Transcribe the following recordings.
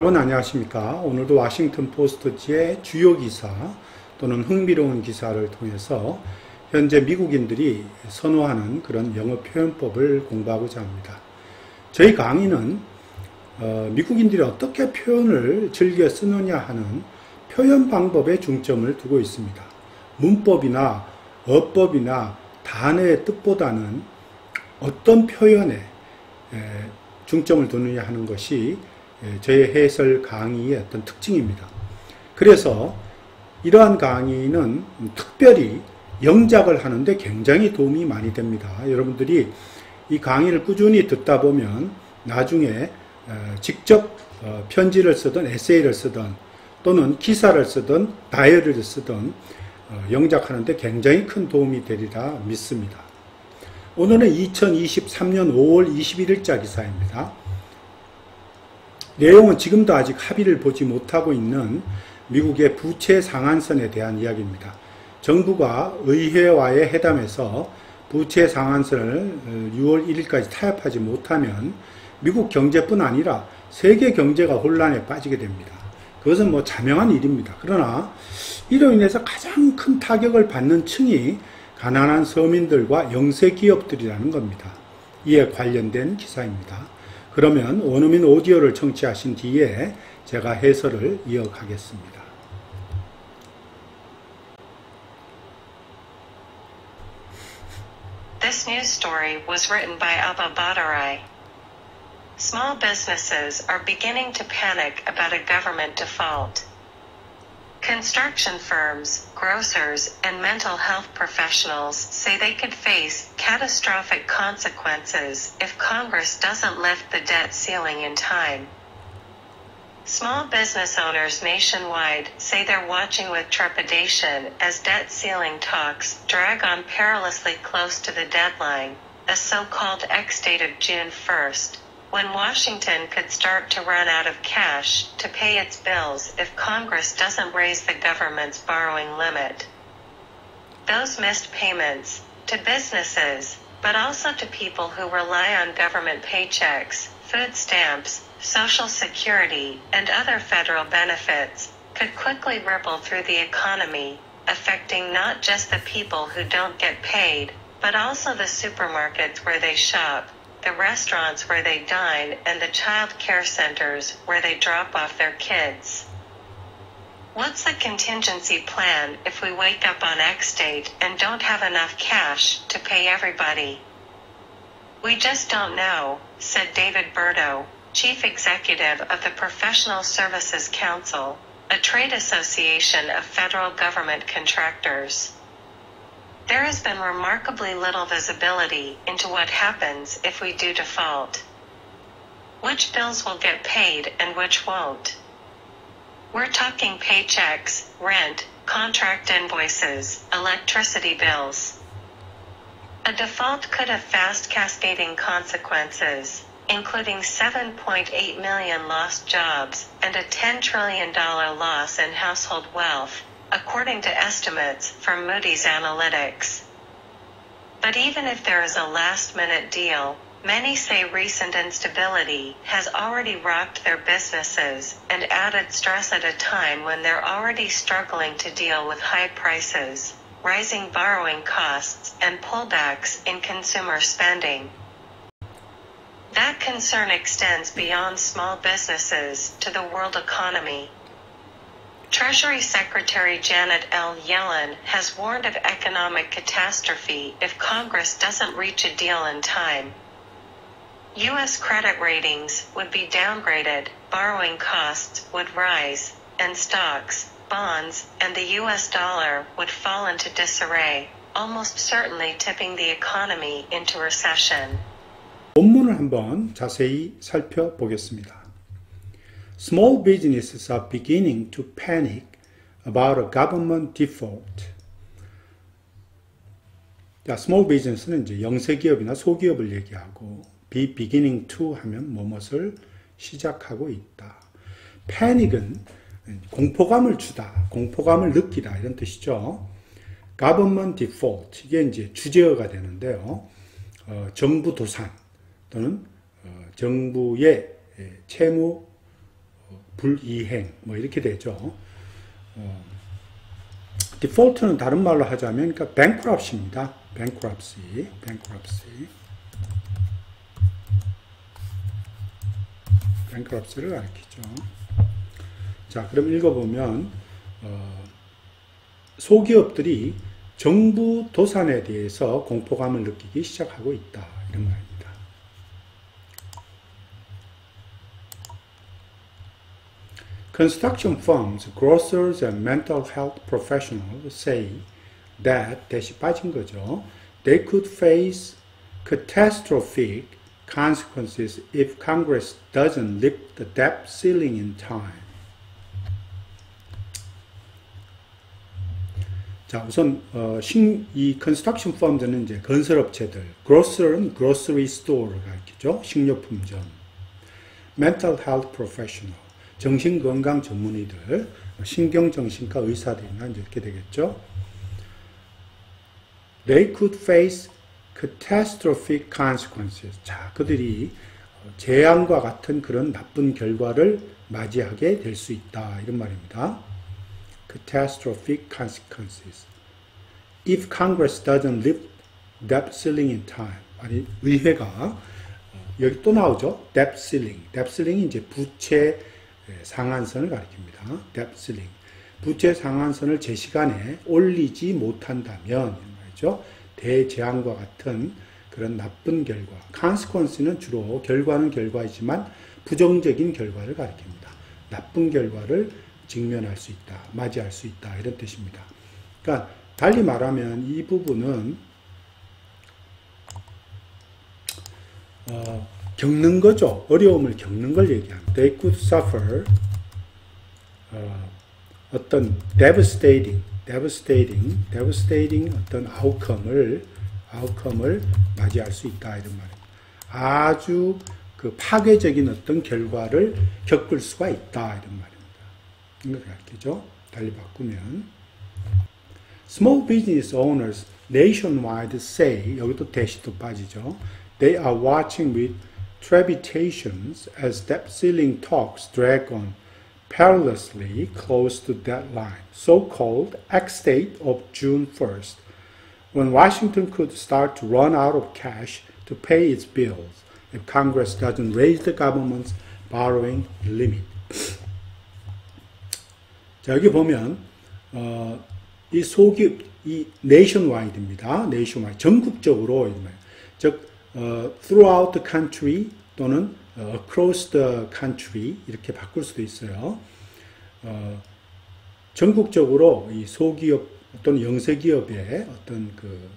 여러분 안녕하십니까. 오늘도 워싱턴 포스트지의 주요 기사 또는 흥미로운 기사를 통해서 현재 미국인들이 선호하는 그런 영어 표현법을 공부하고자 합니다. 저희 강의는 미국인들이 어떻게 표현을 즐겨 쓰느냐 하는 표현 방법에 중점을 두고 있습니다. 문법이나 어법이나 단어의 뜻보다는 어떤 표현에 중점을 두느냐 하는 것이 저의 해설 강의의 어떤 특징입니다. 그래서 이러한 강의는 특별히 영작을 하는데 굉장히 도움이 많이 됩니다. 여러분들이 이 강의를 꾸준히 듣다 보면 나중에 직접 편지를 쓰든 에세이를 쓰든 또는 기사를 쓰든 다이어리를 쓰든 영작하는데 굉장히 큰 도움이 되리라 믿습니다. 오늘은 2023년 5월 21일자 기사입니다. 내용은 지금도 아직 합의를 보지 못하고 있는 미국의 부채 상한선에 대한 이야기입니다. 정부가 의회와의 회담에서 부채 상한선을 6월 1일까지 타협하지 못하면 미국 경제뿐 아니라 세계 경제가 혼란에 빠지게 됩니다. 그것은 자명한 일입니다. 그러나 이로 인해서 가장 큰 타격을 받는 층이 가난한 서민들과 영세 기업들이라는 겁니다. 이에 관련된 기사입니다. 그러면 원어민 오디오를 청취하신 뒤에 제가 해설을 이어가겠습니다. This news story was written by Abba Badarai. Small businesses are beginning to panic about a government default. Construction firms, grocers, and mental health professionals say they could face catastrophic consequences if Congress doesn't lift the debt ceiling in time. Small business owners nationwide say they're watching with trepidation as debt ceiling talks drag on perilously close to the deadline, a so-called X-date of June 1st. When Washington could start to run out of cash to pay its bills if Congress doesn't raise the government's borrowing limit. Those missed payments, to businesses, but also to people who rely on government paychecks, food stamps, Social Security, and other federal benefits, could quickly ripple through the economy, affecting not just the people who don't get paid, but also the supermarkets where they shop, the restaurants where they dine, and the child care centers where they drop off their kids. What's the contingency plan if we wake up on X date and don't have enough cash to pay everybody? We just don't know, said David Berto, Chief Executive of the Professional Services Council, a trade association of federal government contractors. There has been remarkably little visibility into what happens if we do default. Which bills will get paid and which won't? We're talking paychecks, rent, contract invoices, electricity bills. A default could have fast cascading consequences, including 7.8 million lost jobs and a $10 trillion loss in household wealth, according to estimates from Moody's Analytics. But even if there is a last-minute deal, many say recent instability has already rocked their businesses and added stress at a time when they're already struggling to deal with high prices, rising borrowing costs, and pullbacks in consumer spending. That concern extends beyond small businesses to the world economy. Treasury Secretary Janet L. Yellen has warned of economic catastrophe if Congress doesn't reach a deal in time. U.S. credit ratings would be downgraded, borrowing costs would rise, and stocks, bonds, and the U.S. dollar would fall into disarray, almost certainly tipping the economy into recession. 본문을 한번 자세히 살펴보겠습니다. Small businesses are beginning to panic about a government default. 자, small business는 이제 영세기업이나 소기업을 얘기하고 be beginning to 하면 무엇을 시작하고 있다. panic은 공포감을 주다, 공포감을 느끼다 이런 뜻이죠. government default 이게 이제 주제어가 되는데요. 정부 도산 또는 정부의 채무 불이행 뭐 이렇게 되죠. 디폴트는 다른 말로 하자면 그러니까 bankruptcy입니다. bankruptcy를 가리키죠. 자, 그럼 읽어보면 소기업들이 정부 도산에 대해서 공포감을 느끼기 시작하고 있다 이런 말입니다. Construction firms, grocers, and mental health professionals say that 대시 빠진 거죠. They could face catastrophic consequences if Congress doesn't lift the debt ceiling in time. 자, 우선 이 construction firm들은 이제 건설업체들, grocer는 grocery store를 가리키죠. 식료품점. mental health professional. 정신건강 전문의들, 신경정신과 의사들이나 이렇게 되겠죠. They could face catastrophic consequences. 자, 그들이 재앙과 같은 그런 나쁜 결과를 맞이하게 될 수 있다. 이런 말입니다. Catastrophic consequences. If Congress doesn't lift debt ceiling in time. 아니, 의회가 여기 또 나오죠. debt ceiling. debt ceiling이 이제 부채 상한선을 가리킵니다. debt ceiling. 부채 상한선을 제 시간에 올리지 못한다면 말이죠. 대재앙과 같은 그런 나쁜 결과. consequence는 주로 결과는 결과이지만 부정적인 결과를 가리킵니다. 나쁜 결과를 직면할 수 있다. 맞이할 수 있다. 이런 뜻입니다. 그러니까 달리 말하면 이 부분은 겪는 거죠. 어려움을 겪는 걸 얘기합니다. They could suffer 어떤 devastating 어떤 outcome을 맞이할 수 있다. 이런 말입니다. 아주 그 파괴적인 어떤 결과를 겪을 수가 있다. 이런 말입니다. 이걸 가르치죠. 달리 바꾸면 Small business owners nationwide say, 여기도 대시도 빠지죠. They are watching with trepidation as debt ceiling talks drag on perilously close to deadline, so-called X-date of June 1st, when Washington could start to run out of cash to pay its bills if Congress doesn't raise the government's borrowing limit. 자, 여기 보면 이 소기업, 이 nationwide입니다. nationwide, 전국적으로, 즉 throughout the country 또는 across the country 이렇게 바꿀 수도 있어요. 전국적으로 이 소기업 또는 영세기업의 어떤 그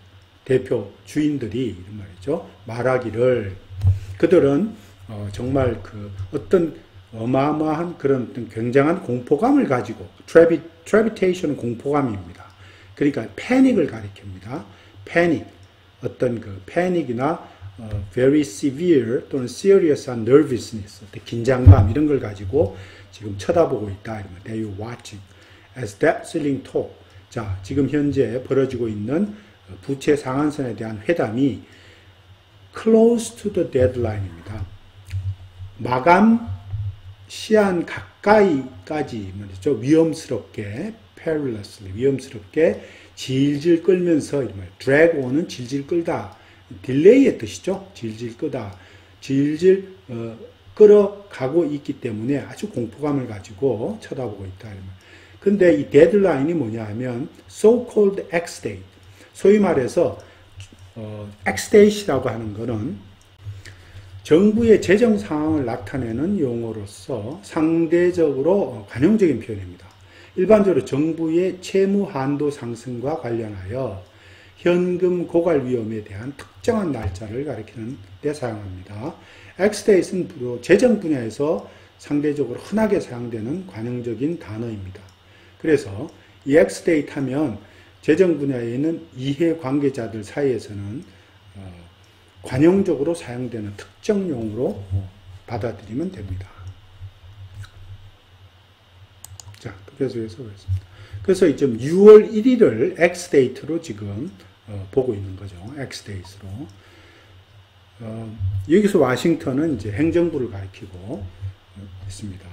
대표 주인들이 이런 말이죠. 말하기를 그들은 정말 그 어떤 어마어마한 그런 어떤 굉장한 공포감을 가지고 trepidation 공포감입니다. 그러니까 패닉을 가리킵니다. 패닉 어떤 그 패닉이나 very severe 또는 serious한 nervousness, 긴장감 이런 걸 가지고 지금 쳐다보고 있다. 이러면 they are watching as debt ceiling talk. 자, 지금 현재 벌어지고 있는 부채 상한선에 대한 회담이 close to the deadline입니다. 마감 시한 가까이까지 말이죠. 위험스럽게 perilously 위험스럽게 질질 끌면서 이런 말 drag on은 질질 끌다. 딜레이의 뜻이죠. 질질 끄다. 질질 끌어가고 있기 때문에 아주 공포감을 가지고 쳐다보고 있다. 근데 이 데드라인이 뭐냐 하면 so-called X-date. 소위 말해서 X-date이라고 하는 것은 정부의 재정 상황을 나타내는 용어로서 상대적으로 관용적인 표현입니다. 일반적으로 정부의 채무 한도 상승과 관련하여 현금 고갈 위험에 대한 특정한 날짜를 가리키는 데 사용합니다. X-date는 주로 재정 분야에서 상대적으로 흔하게 사용되는 관용적인 단어입니다. 그래서 이 X-date 하면 재정 분야에 있는 이해 관계자들 사이에서는 관용적으로 사용되는 특정 용어로 받아들이면 됩니다. 자, 계속해서 보겠습니다. 그래서 지금 6월 1일을 X-date로 지금 보고 있는 거죠. X-date로. 여기서 와싱턴은 이제 행정부를 가리키고 있습니다.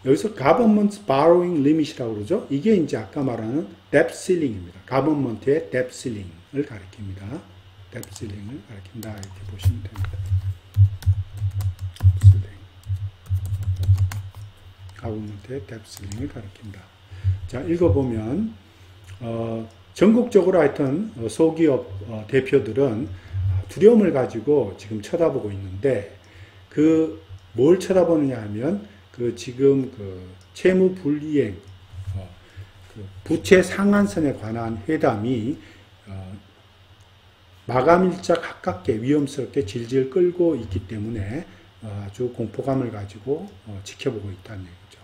여기서 government borrowing limit이라고 그러죠. 이게 이제 아까 말하는 debt ceiling입니다. government의 debt ceiling을 가리킵니다. debt ceiling을 가리킨다 이렇게 보시면 됩니다. government의 debt ceiling을 가리킨다. 자, 읽어보면 전국적으로 하여튼 소기업 대표들은 두려움을 가지고 지금 쳐다보고 있는데 뭘 쳐다보느냐 하면 지금 채무 불이행 부채 상한선에 관한 회담이 마감일자 가깝게 위험스럽게 질질 끌고 있기 때문에 아주 공포감을 가지고 지켜보고 있다는 얘기죠.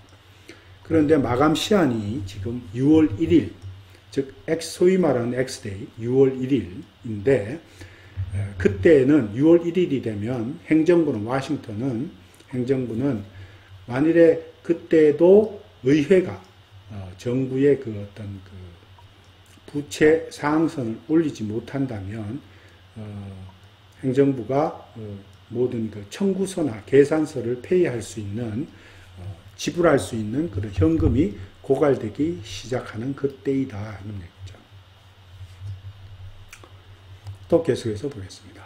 그런데 마감 시한이 지금 6월 1일, 즉 소위 말하는 X데이 6월 1일인데 그때는 6월 1일이 되면 행정부는 만일에 그때도 의회가 정부의 어떤 부채 상한선을 올리지 못한다면 행정부가 모든 청구서나 계산서를 폐의할 수 있는 지불할 수 있는 그런 현금이 고갈되기 시작하는 그때이다 하는 얘기죠. 또 계속해서 보겠습니다.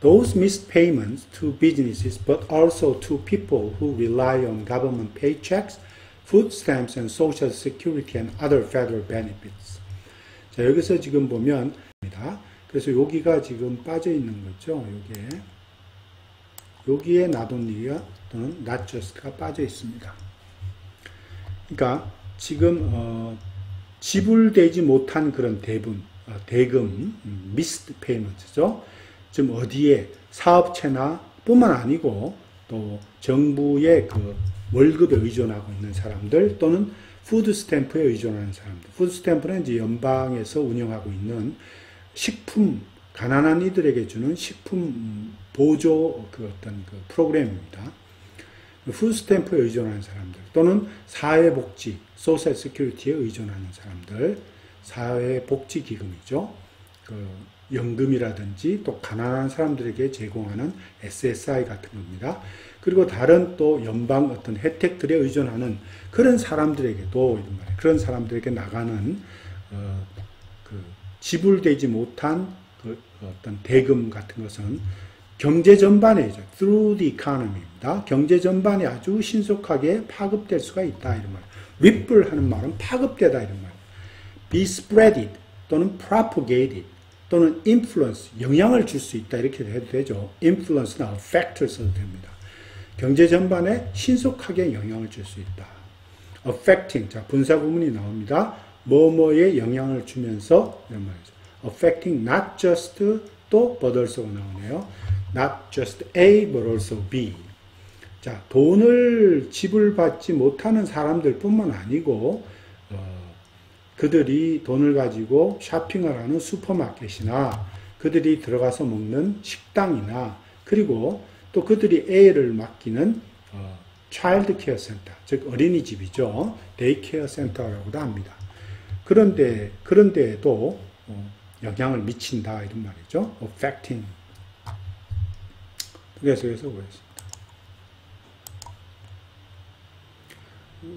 Those missed payments to businesses, but also to people who rely on government paychecks, food stamps, and social security and other federal benefits. 자, 여기서 지금 보면, 그래서 여기가 지금 빠져 있는 거죠. 여기에 not only가 또는 not just가 빠져 있습니다. 그러니까 지금 지불되지 못한 그런 대금, missed payments죠. 지금 어디에 사업체나 뿐만 아니고 또 정부의 월급에 의존하고 있는 사람들 또는 푸드 스탬프에 의존하는 사람들. 푸드 스탬프는 이제 연방에서 운영하고 있는 가난한 이들에게 주는 식품 보조 프로그램입니다. 푸드 스탬프에 의존하는 사람들 또는 사회복지, 소셜 시큐리티에 의존하는 사람들, 사회복지기금이죠. 연금이라든지 또 가난한 사람들에게 제공하는 SSI 같은 겁니다. 그리고 다른 또 연방 어떤 혜택들에 의존하는 그런 사람들에게도 그런 사람들에게 나가는 지불되지 못한 어떤 대금 같은 것은 경제 전반에죠. through the economy입니다. 경제 전반에 아주 신속하게 파급될 수가 있다 이런 말. ripple 하는 말은 파급되다 이런 말. be spreaded 또는 propagated 또는 influence, 영향을 줄 수 있다 이렇게 해도 되죠. influence나 affect를 써도 됩니다. 경제 전반에 신속하게 영향을 줄 수 있다. affecting, 자 분사 구문이 나옵니다. 뭐뭐에 영향을 주면서 이런 말이죠. affecting not just 또 but also가 나오네요. not just A but also B. 자 돈을 지불받지 못하는 사람들 뿐만 아니고 그들이 돈을 가지고 쇼핑을 하는 슈퍼마켓이나 그들이 들어가서 먹는 식당이나 그리고 또 그들이 애를 맡기는 차일드 케어 센터, 즉 어린이집이죠. 데이케어 센터라고도 합니다. 그런데에도 영향을 미친다 이런 말이죠. affecting. 계속해서 보겠습니다.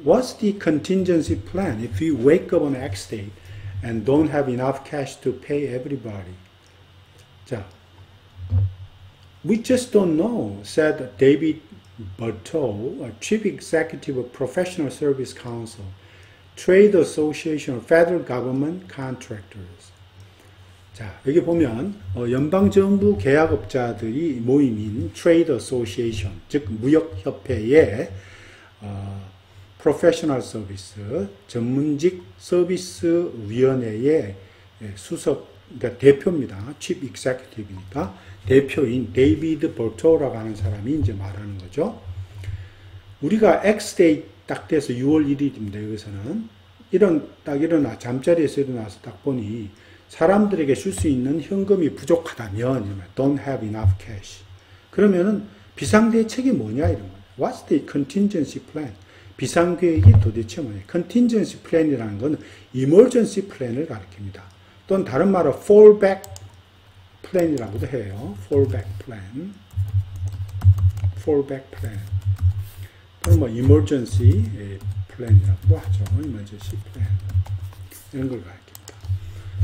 What's the contingency plan if you wake up on X date and don't have enough cash to pay everybody? 자, we just don't know, said David Berthold, chief executive of Professional Service Council, Trade Association of Federal Government Contractors. 자, 여기 보면 연방정부 계약업자들이 모임인 Trade Association, 즉 무역협회의 프로페셔널 서비스, 전문직 서비스 위원회의 수석, 그러니까 대표입니다. 칩 익세큐티브니까 대표인 데이비드 버토라고 하는 사람이 이제 말하는 거죠. 우리가 X데이 딱 돼서 6월 1일입니다. 여기서는 딱 일어나 잠자리에서 일어나서 딱 보니 사람들에게 줄 수 있는 현금이 부족하다면 don't have enough cash. 그러면은 비상대책이 뭐냐 이런 거예요. What's the contingency plan? 비상계획이 도대체 뭐냐? contingency plan이라는 건 emergency plan을 가리킵니다. 또는 다른 말로 fallback plan이라고도 해요. fallback plan. fallback plan. 또는 뭐 emergency plan이라고도 하죠. emergency plan. 이런 걸 가르칩니다.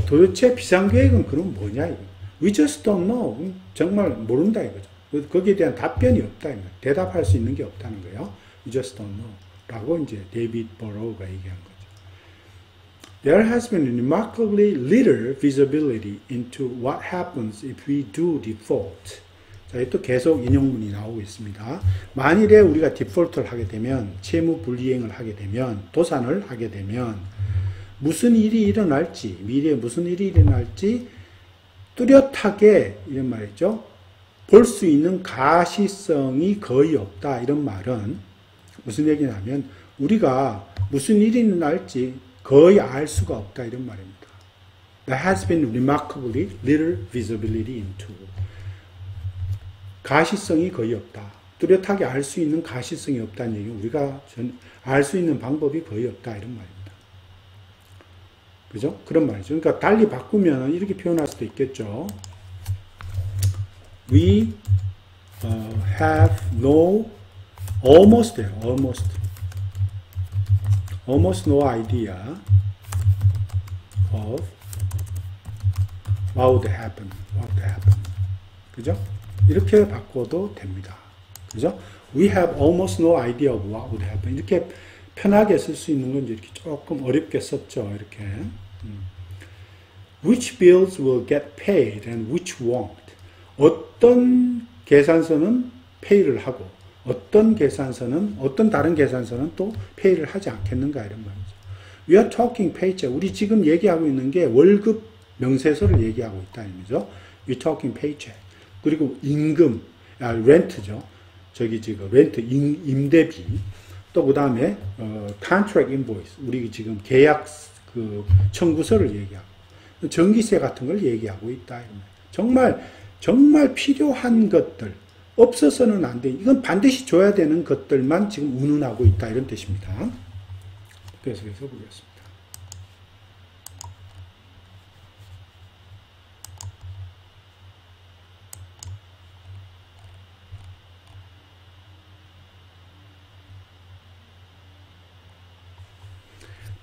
도대체 비상계획은 그럼 뭐냐 이거. We just don't know. 정말 모른다 이거죠. 거기에 대한 답변이 없다. 대답할 수 있는 게 없다는 거예요. We just don't know. 라고 이제 데이비드 버로우가 얘기한 거죠. There has been remarkably little visibility into what happens if we do default. 자, 또 계속 인용문이 나오고 있습니다. 만일에 우리가 디폴트를 하게 되면, 채무 불이행을 하게 되면, 도산을 하게 되면, 무슨 일이 일어날지, 미래에 무슨 일이 일어날지 뚜렷하게, 이런 말이죠. 볼 수 있는 가시성이 거의 없다. 이런 말은 무슨 얘기냐면, 우리가 무슨 일이 일어날지 거의 알 수가 없다. 이런 말입니다. There has been remarkably little visibility into. 가시성이 거의 없다. 뚜렷하게 알 수 있는 가시성이 없다는 얘기는 우리가 알 수 있는 방법이 거의 없다. 이런 말입니다. 그죠? 그런 말이죠. 그러니까 달리 바꾸면 이렇게 표현할 수도 있겠죠. We have almost no idea of what would happen. 그죠? 이렇게 바꿔도 됩니다. 그죠? We have almost no idea of what would happen. 이렇게 편하게 쓸 수 있는 건 이렇게 조금 어렵게 썼죠. 이렇게. Which bills will get paid and which won't. 어떤 계산서는 pay를 하고 어떤 다른 계산서는 또 pay를 하지 않겠는가 이런 말이죠. We are talking paycheck. 우리 지금 얘기하고 있는 게 월급 명세서를 얘기하고 있다는 얘기죠. We are talking paycheck. 그리고 임금, 렌트죠. 저기 지금 렌트, 임대비. 또 그 다음에 contract invoice. 우리 지금 계약 그 청구서를 얘기하고 전기세 같은 걸 얘기하고 있다. 정말 필요한 것들, 없어서는 안 돼. 이건 반드시 줘야 되는 것들만 지금 운운하고 있다. 이런 뜻입니다. 계속해서 보겠습니다.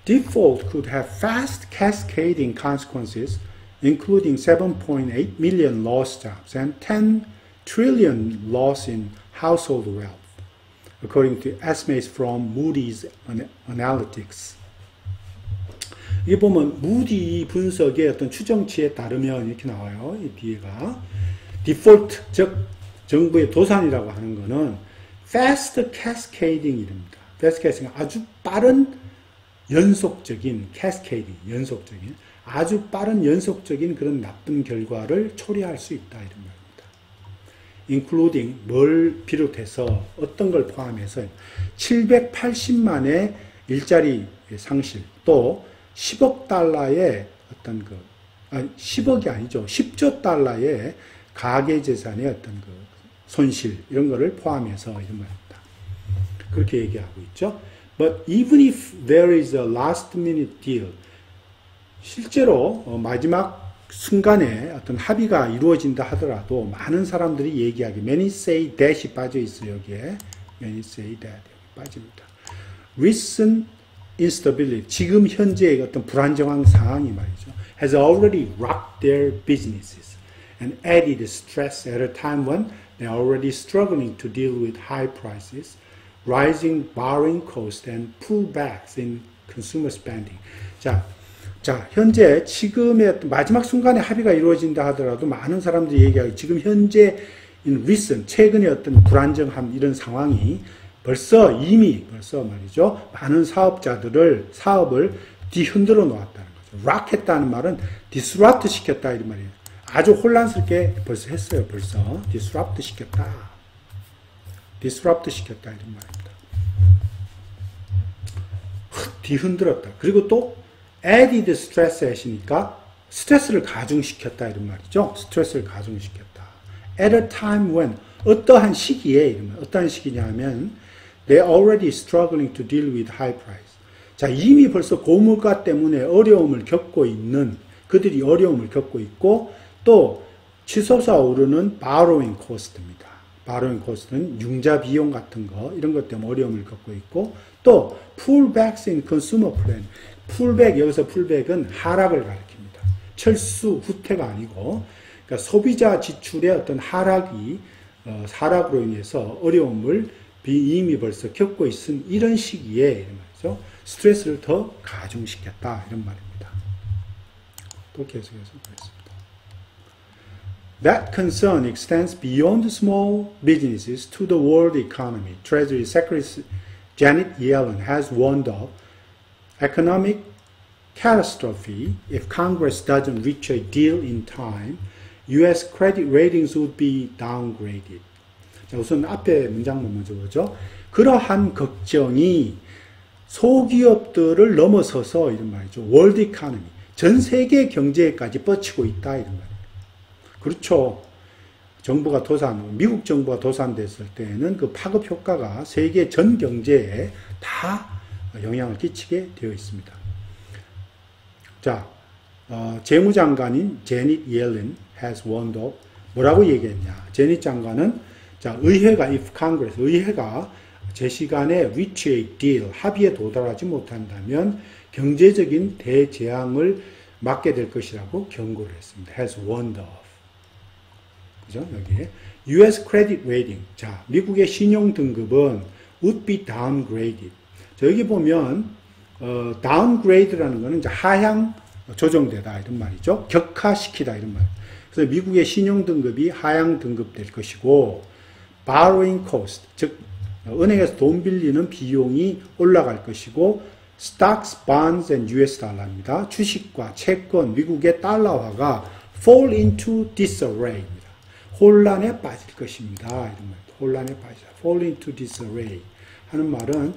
Default could have fast cascading consequences, including 7.8 million lost jobs and 10 trillion loss in household wealth, according to estimates from Moody's Analytics. 이게 보면 무디 분석의 어떤 추정치에 따르면 이렇게 나와요. 이 뒤에가 디폴트, 즉 정부의 도산이라고 하는 거는 fast cascading입니다. fast cascading, 아주 빠른 연속적인 연속적인 아주 빠른 연속적인 그런 나쁜 결과를 초래할 수 있다 이런 말입니다. including 뭘 비롯해서 어떤 걸 포함해서 780만의 일자리 상실 또 10억 달러의 어떤 10억이 아니죠. 10조 달러의 가계 재산의 어떤 그 손실 이런 거를 포함해서 이런 말입니다. 그렇게 얘기하고 있죠. But even if there is a last minute deal, 실제로 마지막 순간에 어떤 합의가 이루어진다 하더라도 많은 사람들이 얘기하기, many say that이 빠져 있어요. 여기에 many say that 빠집니다. Recent instability, 지금 현재의 어떤 불안정한 상황이 말이죠. has already rocked their businesses and added stress at a time when they are already struggling to deal with high prices, rising borrowing costs and pullbacks in consumer spending. 자, 현재 지금의 어떤 마지막 순간에 합의가 이루어진다 하더라도 많은 사람들이 얘기하기 지금 현재 recent 최근의 어떤 불안정함 이런 상황이 이미 말이죠. 많은 사업을 뒤흔들어 놓았다는 거죠. rock 했다는 말은 disrupt 시켰다 이런 말이에요. 아주 혼란스럽게 벌써 했어요. disrupt 시켰다 이런 말입니다. 뒤흔들었다. 그리고 또 added stress 하시니까 스트레스를 가중시켰다 이런 말이죠. 스트레스를 가중시켰다. At a time when 어떠한 시기에 이러면 어떠한 시기냐면 they're already struggling to deal with high price. 자, 이미 벌써 고물가 때문에 그들이 어려움을 겪고 있고 또 치솟아 오르는 borrowing cost입니다. borrowing cost는 융자 비용 같은 거 이런 것 때문에 어려움을 겪고 있고 또 pullbacks in consumer plan. pullback 여기서 pullback은 하락을 가리킵니다. 철수 후퇴가 아니고 그러니까 소비자 지출의 어떤 하락으로 인해서 어려움을 이미 벌써 겪고 있은 이런 시기에 이런 말이죠. 스트레스를 더 가중시켰다 이런 말입니다. 또 계속해서 보겠습니다. That concern extends beyond small businesses to the world economy. Treasury Secretary Janet Yellen has warned of economic catastrophe if Congress doesn't reach a deal in time. U.S. credit ratings would be downgraded. 자, 우선 앞에 문장만 먼저 보죠. 그러한 걱정이 소기업들을 넘어서서 이런 말이죠. 월드 이코노미, 전 세계 경제에까지 뻗치고 있다 이런 말이에요. 그렇죠. 정부가 미국 정부가 도산됐을 때에는 그 파급 효과가 세계 전 경제에 다 영향을 끼치게 되어 있습니다. 자, 재무장관인 제닛 옐런 has warned of 뭐라고 얘기했냐? 제닛 장관은 자, 의회가 제 시간에 reach a deal, 합의에 도달하지 못한다면 경제적인 대재앙을 맞게 될 것이라고 경고를 했습니다. has warned of. 그죠? 여기에 U.S. credit rating. 자, 미국의 신용 등급은 would be downgraded. 자, 여기 보면 downgrade라는 거는 이제 하향 조정되다 이런 말이죠. 격하시키다 이런 말. 그래서 미국의 신용 등급이 하향 등급될 것이고 borrowing cost, 즉 은행에서 돈 빌리는 비용이 올라갈 것이고 stocks, bonds and US 달러입니다. 주식과 채권, 미국의 달러화가 fall into disarray입니다. 혼란에 빠질 것입니다. 이런 말입니다. 혼란에 빠지다. fall into disarray 하는 말은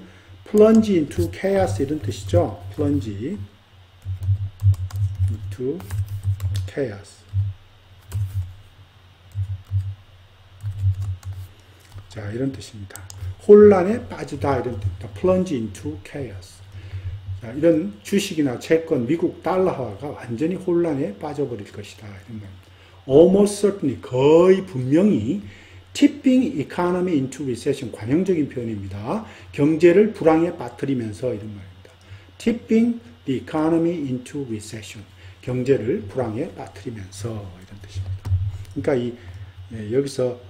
plunge into chaos 이런 뜻이죠. plunge into chaos. 자, 이런 뜻입니다. 혼란에 빠지다 이런 뜻입니다. plunge into chaos. 자, 이런 주식이나 채권, 미국 달러화가 완전히 혼란에 빠져버릴 것이다. 이런 말입니다. almost certainly, 거의 분명히 tipping economy into recession, 관용적인 표현입니다. 경제를 불황에 빠뜨리면서 이런 말입니다. tipping the economy into recession, 경제를 불황에 빠뜨리면서 이런 뜻입니다. 그러니까 여기서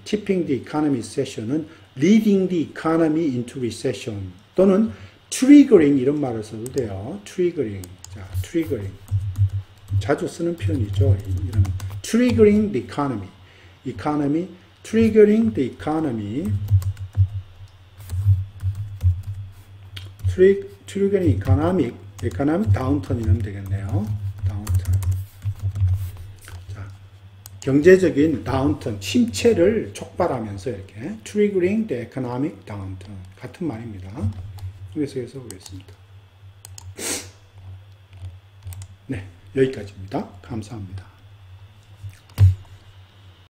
tipping the economy recession은 leading the economy into recession 또는 triggering 이런 말을 써도 돼요. triggering. 자, triggering. 자주 쓰는 표현이죠. 이런 triggering the economy. triggering the economy. triggering economic downturn 이러면 되겠네요. downturn. 자, 경제적인 다운턴, 침체를 촉발하면서 이렇게 triggering the economic downturn 같은 말입니다. 계속해서 보겠습니다. 네, 여기까지입니다. 감사합니다.